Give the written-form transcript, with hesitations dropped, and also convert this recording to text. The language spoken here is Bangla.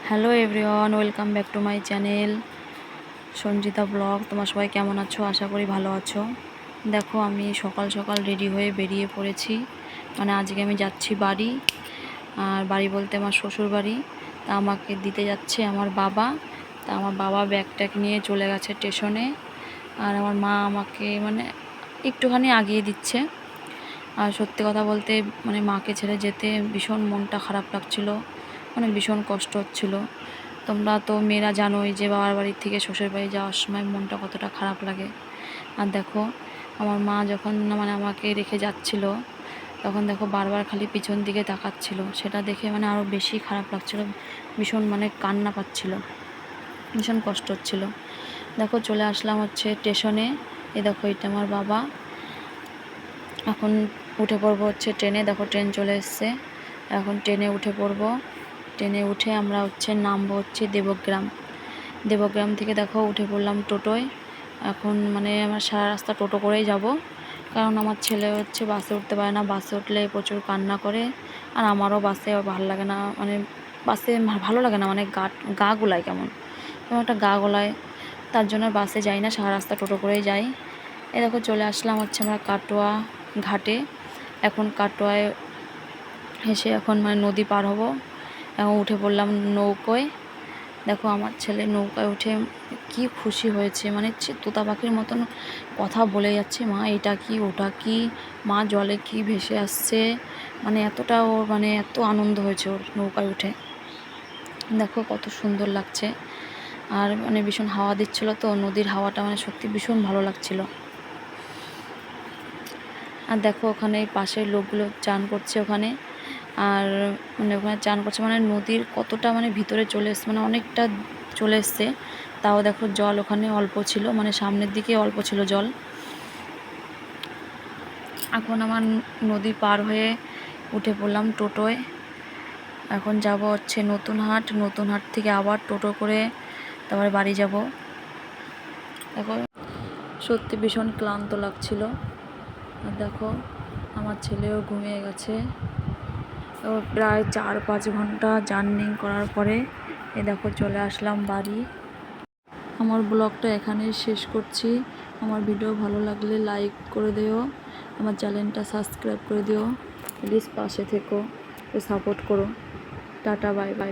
Hello everyone, welcome back to my channel Sanjita blog. তোমার সবাই কেমন আছো? আশা করি ভালো আছো। দেখো, আমি সকাল সকাল রেডি হয়ে বেরিয়ে পড়েছি। মানে আজকে আমি যাচ্ছি বাড়ি। আর বাড়ি বলতে আমার শ্বশুর বাড়ি। তা আমাকে দিতে যাচ্ছে আমার বাবা। তা আমার বাবা ব্যাগ ট্যাগ নিয়ে চলে গেছে স্টেশনে। আর আমার মা আমাকে মানে একটুখানি আগিয়ে দিচ্ছে। আর সত্যি কথা বলতে মানে মাকে ছেড়ে যেতে ভীষণ মনটা খারাপ লাগছিলো, মানে ভীষণ কষ্ট হচ্ছিল। তোমরা তো মেয়েরা জানোই যে বাবার বাড়ির থেকে শ্বশুর বাড়ি যাওয়ার সময় মনটা কতটা খারাপ লাগে। আর দেখো, আমার মা যখন মানে আমাকে রেখে যাচ্ছিল, তখন দেখো বারবার খালি পিছন দিকে তাকাচ্ছিল। সেটা দেখে মানে আরও বেশি খারাপ লাগছিল, ভীষণ মানে কান্না পাচ্ছিল, ভীষণ কষ্ট হচ্ছিল। দেখো চলে আসলাম হচ্ছে স্টেশনে। এই দেখো, এটা আমার বাবা। এখন উঠে পড়বো হচ্ছে ট্রেনে। দেখো ট্রেন চলে এসছে, এখন ট্রেনে উঠে পড়বো। ট্রেনে উঠে আমরা হচ্ছে নামবো হচ্ছে দেবগ্রাম। দেবগ্রাম থেকে দেখো উঠে পড়লাম টোটোয়। এখন মানে আমরা সারা রাস্তা টোটো করেই যাব, কারণ আমার ছেলে হচ্ছে বাসে উঠতে পারে না। বাসে উঠলে প্রচুর কান্না করে। আর আমারও বাসে ভালো লাগে না, মানে বাসে ভালো লাগে না, মানে গা গোলায় কেমন একটা গা গোলায়। তার জন্য বাসে যাই না, সারা রাস্তা টোটো করেই যাই। এই দেখো চলে আসলাম হচ্ছে আমরা কাটোয়া ঘাটে। এখন কাটোয়ায় এসে এখন মানে নদী পার হব। এখন উঠে পড়লাম নৌকোয়। দেখো আমার ছেলে নৌকায় উঠে কি খুশি হয়েছে, মানে তোতা পাখির মতন কথা বলে যাচ্ছে, মা এটা কি, ওটা কি, মা জলে কি ভেসে আসছে। মানে এতটা ওর মানে এত আনন্দ হয়েছে ওর নৌকায় উঠে। দেখো কত সুন্দর লাগছে। আর মানে ভীষণ হাওয়া দিচ্ছিলো, তো নদীর হাওয়াটা মানে সত্যি ভীষণ ভালো লাগছিল। আর দেখো ওখানে পাশের লোকগুলো চান করছে ওখানে। আর মানে ওখানে চান করছে মানে নদীর কতটা মানে ভিতরে চলে এসছে, মানে অনেকটা চলে এসছে। তাও দেখো জল ওখানে অল্প ছিল, মানে সামনের দিকে অল্প ছিল জল। এখন আমার নদী পার হয়ে উঠে পড়লাম টোটোয়। এখন যাব হচ্ছে নতুন হাট। নতুন হাট থেকে আবার টোটো করে তারপরে বাড়ি যাব। দেখো সত্যি ভীষণ ক্লান্ত লাগছিল। আর দেখো আমার ছেলেও ঘুমিয়ে গেছে। তো প্রায় 4-5 ঘন্টা জার্নি করার পরে এই দেখো চলে আসলাম বাড়ি। আমার ব্লগটা এখানেই শেষ করছি। আমার ভিডিও ভালো লাগলে লাইক করে দিও, আমার চ্যানেলটা সাবস্ক্রাইব করে দিও, প্লিজ পাশে থেকো, সাপোর্ট করো। Tata, bye bye.